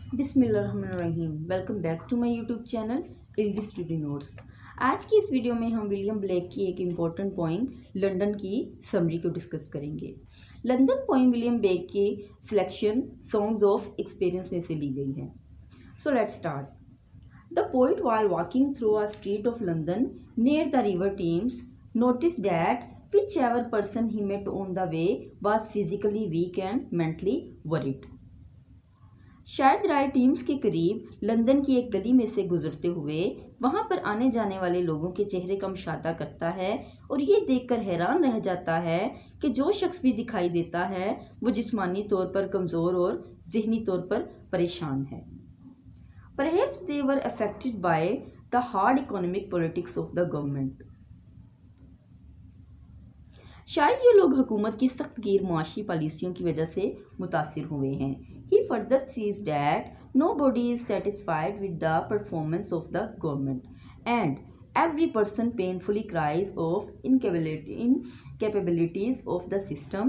बिस्मिल्लाहिर्रहमानिर्रहीम। Welcome back to my YouTube channel इल्दी study notes. आज की इस वीडियो में हम विलियम ब्लेक की एक इम्पॉर्टेंट पोइम लंदन की समरी को डिस्कस करेंगे। लंदन पोइम विलियम ब्लेक की सिलेक्शन सॉन्ग्स ऑफ एक्सपीरियंस में से ली गई है। So let's start. The poet while walking through a street of London near the river Thames noticed that whichever person he met on the way was physically weak and mentally worried। शायद राय teams के करीब London की एक गली में से गुजरते हुए वहां पर आने जाने वाले लोगों के चेहरे का मुशाहदा करता है और ये देखकर हैरान रह जाता है कि जो शख्स भी दिखाई देता है वो जिस्मानी तौर पर कमज़ोर और जहनी तौर पर परेशान है। Perhaps they were affected by the hard economic politics of the government। शायद ये लोग हुकूमत की सख्त गिर मुआशी पॉलिसियों की वजह से मुतासिर हुए हैं। He further sees that nobody is satisfied with the performance of the government and every person painfully cries of incapabilities of the system।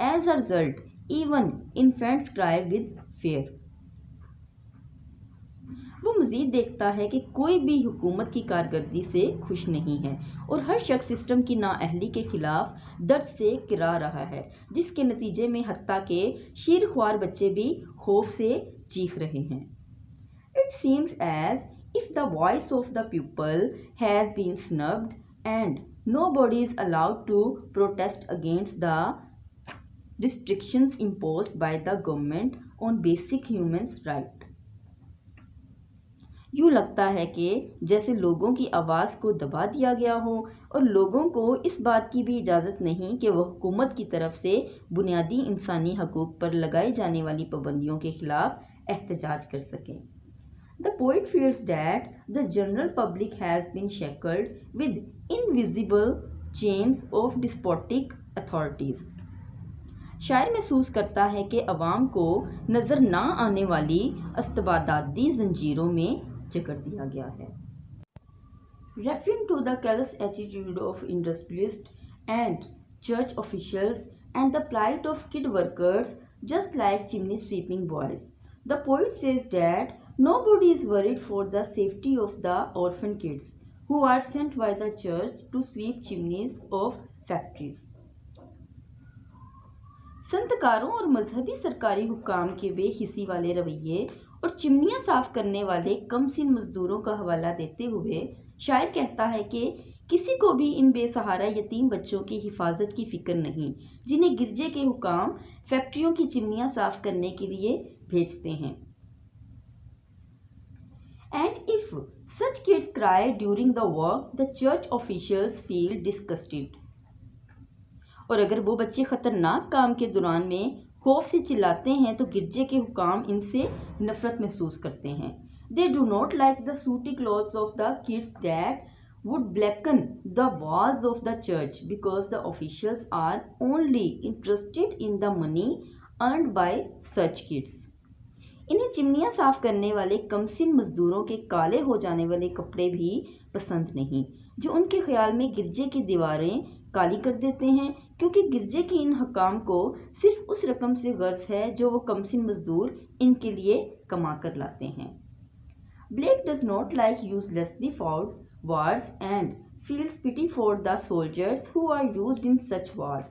As a result, even infants cry with fear। वो मज़ीद देखता है कि कोई भी हुकूमत की कारकर्दगी से खुश नहीं है और हर शख्स सिस्टम की नाअहली के खिलाफ दर्द से किरा रहा है, जिसके नतीजे में हत्ता के शीरख्वार बच्चे भी खौफ से चीख रहे हैं। It seems as if the voice of the people has been snubbed and nobody is allowed to protest against the restrictions imposed by the government on basic human rights। यूँ लगता है कि जैसे लोगों की आवाज़ को दबा दिया गया हो और लोगों को इस बात की भी इजाज़त नहीं कि वह हुकूमत की तरफ से बुनियादी इंसानी हकूक़ पर लगाई जाने वाली पाबंदियों के खिलाफ एहतजाज कर सकें। The poet feels that the general public has been shackled with invisible chains of despotic authorities. शायर महसूस करता है कि अवाम को नज़र ना आने वाली अस्तबदादी जंजीरों में जकड़ दिया गया है। Referring to the callous attitude of industrialists and church officials and the plight of kid workers just like chimney sweeping boys, the poet says that nobody is worried for the safety of the orphan kids who are sent by the church to sweep chimneys of factories। संतकारों और मजहबी सरकारी हुक्काम के बेहिसी वाले रवैये और चिमनियाँ साफ करने वाले कमसिन मजदूरों का हवाला देते हुए शायर कहता है कि किसी को भी इन बेसहारा यतीम बच्चों की हिफाजत की फिक्र नहीं, जिन्हें गिरजे के हुक्काम फैक्ट्रियों की चिमनियाँ साफ करने के लिए भेजते हैं। And if such kids cry during the work the church officials feel disgusted. और अगर वो बच्चे खतरनाक काम के दौरान में खौफ से चिल्लाते हैं तो गिरजे के हुकाम इनसे नफरत महसूस करते हैं। They do not like the sooty clothes of the kids that would blacken the walls of the church because the officials are only interested in the money earned by such kids. इन्हें चिमनियाँ साफ करने वाले कमसिन मजदूरों के काले हो जाने वाले कपड़े भी पसंद नहीं, जो उनके ख्याल में गिरजे की दीवारें काली कर देते हैं, क्योंकि गिरजे के इन हकाम को सिर्फ उस रकम से गर्ज है जो वो कमसिन मजदूर इनके लिए कमा कर लाते हैं। Blake does not like uselessly fought wars and feels pity for the soldiers who are used in such wars.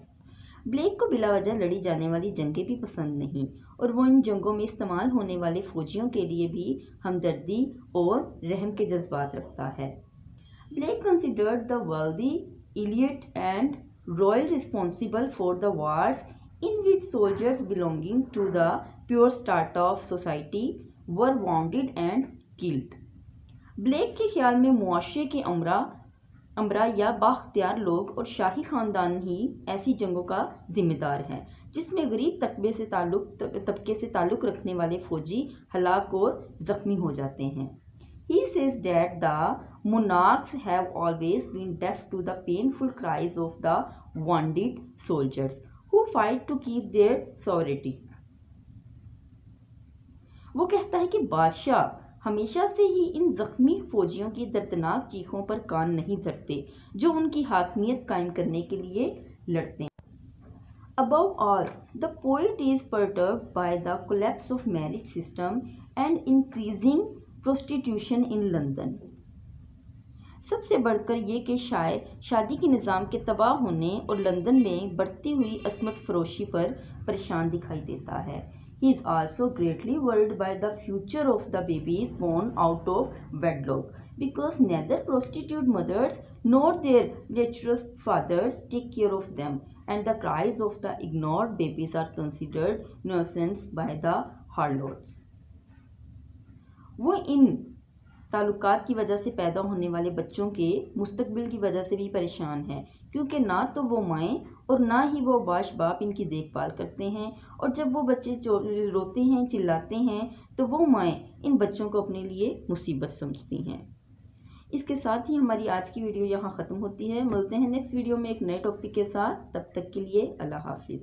Blake को बिलावजह लड़ी जाने वाली जंगें भी पसंद नहीं और वो इन जंगों में इस्तेमाल होने वाले फौजियों के लिए भी हमदर्दी और रहम के जज्बात रखता है। Blake considered the wealthy, elite and royal responsible for the wars in which soldiers belonging to the pure strata of society were wounded and killed। Blake के ख्याल में मुआशरे के अमरा या बाख्तियार लोग और शाही ख़ानदान ही ऐसी जंगों का जिम्मेदार हैं जिसमें गरीब तबके से ताल्लुक़ रखने वाले फ़ौजी हलाक और ज़ख्मी हो जाते हैं। He says that the monarchs have always been deaf to the painful cries of the wounded soldiers who fight to keep their sovereignty। वो कहता है कि बादशाह हमेशा से ही इन जख्मी फौजियों की दर्दनाक चीखों पर कान नहीं धरते, जो उनकी हाकमियत कायम करने के लिए लड़ते हैं। A Above all, the poet is perturbed by the collapse of marriage system and increasing prostitution in London. सबसे बढ़कर ये कि शायर शादी के निज़ाम के तबाह होने और लंदन में बढ़ती हुई असमत फरोशी पर परेशान दिखाई देता है. He is also greatly worried by the future of the babies born out of wedlock because neither prostitute mothers nor their lecherous fathers take care of them, and the cries of the ignored babies are considered nuisance by the harlots. वो इन ताल्लुकात की वजह से पैदा होने वाले बच्चों के मुस्तकबिल की वजह से भी परेशान है, क्योंकि ना तो वो माएँ और ना ही वो बाश बाप इनकी देखभाल करते हैं, और जब वो बच्चे रोते हैं, चिल्लाते हैं, तो वो माएँ इन बच्चों को अपने लिए मुसीबत समझती हैं. इसके साथ ही हमारी आज की वीडियो यहाँ ख़त्म होती है. मिलते हैं नेक्स्ट वीडियो में एक नए टॉपिक के साथ. तब तक के लिए अल्लाह हाफिज़.